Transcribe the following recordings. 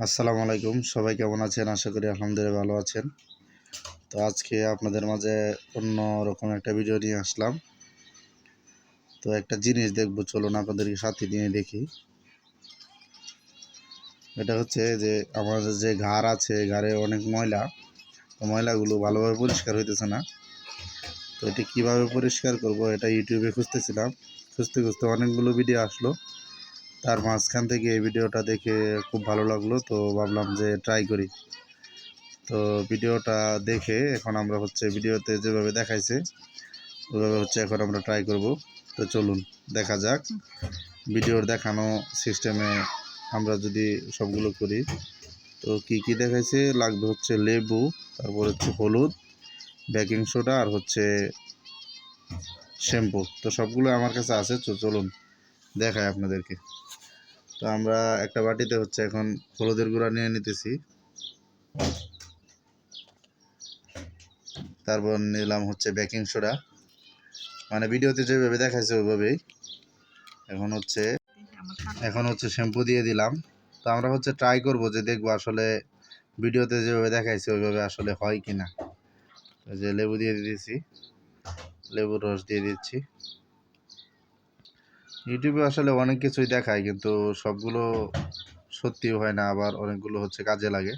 আসসালামু আলাইকুম, সবাই কেমন আছেন? আশা করি আলহামদুলিল্লাহ ভালো আছেন। তো আজকে আপনাদের মাঝে অন্য রকম একটা ভিডিও নিয়ে আসলাম। তো একটা জিনিস দেখবো, চলুন আপনাদেরকে সাথে নিয়ে দেখি। এটা হচ্ছে যে আমাদের যে ঘাড় আছে, ঘাড়ে অনেক ময়লা, তো ময়লাগুলো ভালোভাবে পরিষ্কার হইতেছে না। তো এটি কীভাবে পরিষ্কার করব এটা ইউটিউবে খুঁজতেছিলাম, খুঁজতে খুঁজতে অনেকগুলো ভিডিও আসলো। তার মাঝখান থেকে এই ভিডিওটা দেখে খুব ভালো লাগলো, তো ভাবলাম যে ট্রাই করি। তো ভিডিওটা দেখে এখন আমরা ভিডিওতে যেভাবে দেখাইছে ওইভাবে এখন আমরা ট্রাই করব। তো চলুন দেখা যাক। ভিডিওর দেখানো সিস্টেমে আমরা যদি সবগুলো করি, তো কি দেখাইছে, লাগবে লেবু, তারপর হলুদ, বেকিং সোডা আর শ্যাম্পু। তো সবগুলো আমার কাছে আছে, তো চলুন দেখাই আপনাদেরকে। তো আমরা একটা বাটিতে এখন হলুদের গুঁড়া নিয়ে নিতেছি, তারপর নিলাম বেকিং সোডা, মানে ভিডিওতে যেভাবে দেখাইছে ওইভাবেই। এখন শ্যাম্পু দিয়ে দিলাম। তো আমরা ট্রাই করব যে দেখবো আসলে ভিডিওতে যেভাবে দেখাইছে ওইভাবে আসলে হয় কিনা। যে লেবু দিয়ে দিয়েছি, লেবুর রস দিয়ে দিচ্ছি। ইউটিউবে আসলে অনেক কিছুই দেখায়, কিন্তু সবগুলো সত্যি হয় না, আবার অনেকগুলো কাজে লাগে।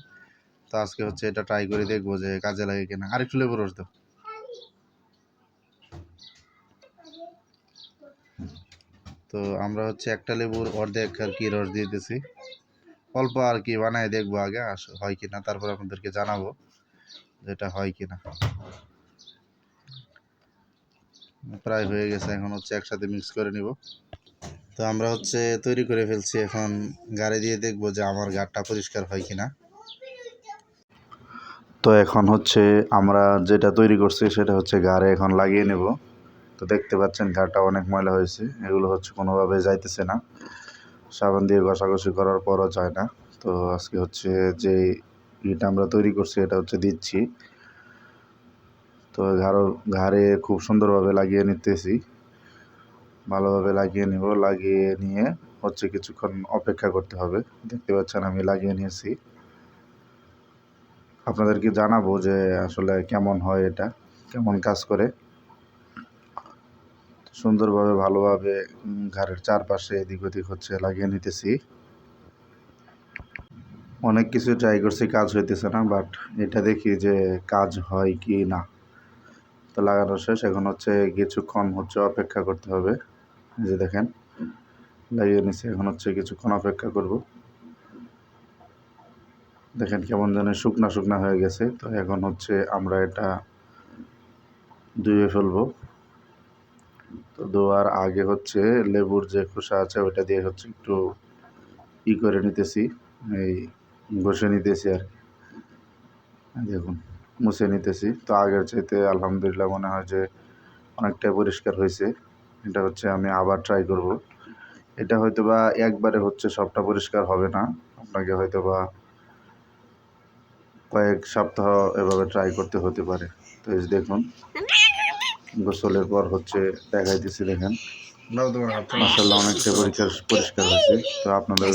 তো আজকে এটা ট্রাই করে দেখবো যে কাজে লাগে কিনা। আরেকটু লেবুর রস দাও। তো আমরা একটা লেবুর অর্ধেক আর কি রস দিয়ে দিয়েছি, অল্প আর কি, বানায় দেখবো আগে হয় কিনা, তারপর আপনাদেরকে জানাবো যেটা হয় কিনা। প্রায় হয়ে গেছে, এখন একসাথে মিক্স করে নিব। তো আমরা তৈরি করে ফেলছি, এখন গাড়ি দিয়ে দেখবো যে আমার গাড়টা পরিষ্কার হয় কিনা। তো এখন আমরা যেটা তৈরি করছি সেটা গাড়ে এখন লাগিয়ে নেব। তো দেখতে পাচ্ছেন গাড়টা অনেক ময়লা হয়েছে, এগুলো কোনোভাবে যাইতেছে না, সাবান দিয়ে ঘষাঘষি করার পরও যায় না। তো আজকে যে ইটা আমরা তৈরি করছি এটা দিচ্ছি। তো ঘাড়ে খুব সুন্দরভাবে লাগিয়ে নিতেছি, ভালোভাবে লাগিয়ে নিব। লাগিয়ে নিয়ে কিছুক্ষণ অপেক্ষা করতে হবে। দেখতে পাচ্ছেন আমি লাগিয়ে নিয়েছি, আপনাদেরকে জানাবো যে আসলে কেমন হয়, এটা কেমন কাজ করে। সুন্দরভাবে ভালোভাবে ঘাড়ের চারপাশে এদিক ওদিক লাগিয়ে নিতেছি। অনেক কিছু ট্রাই করছি, কাজ হইতেছে না, বাট এটা দেখি যে কাজ হয় কি না। তো লাগানো শেষ, এখন কিছুক্ষণ অপেক্ষা করতে হবে। যে দেখেন লাগিয়ে নিছি, এখন কিছুক্ষণ অপেক্ষা করব। দেখেন কেমন যেন শুকনা শুকনা হয়ে গেছে। তো এখন আমরা এটা ধুয়ে ফেলবো। তো ধোয়ার আগে লেবুর যে খোসা আছে ওটা দিয়ে একটু করে নিতেছি, এই ঘষে নিতেছি আর কি। দেখুন মুছে নিতেছি। তো আগের চাইতে আলহামদুলিল্লাহ মনে হয় যে অনেকটা পরিষ্কার হয়েছে। এটা আমি আবার ট্রাই করব। এটা হয়তোবা একবারে সবটা পরিষ্কার হবে না, আপনাকে হয়তোবা কয়েক সপ্তাহ এভাবে ট্রাই করতে হতে পারে। তো এই দেখুন গোসলের পর দেখাই দিচ্ছি, দেখেন মাসাল্লাহ অনেকটা পরিষ্কার হয়েছে। তো আপনাদের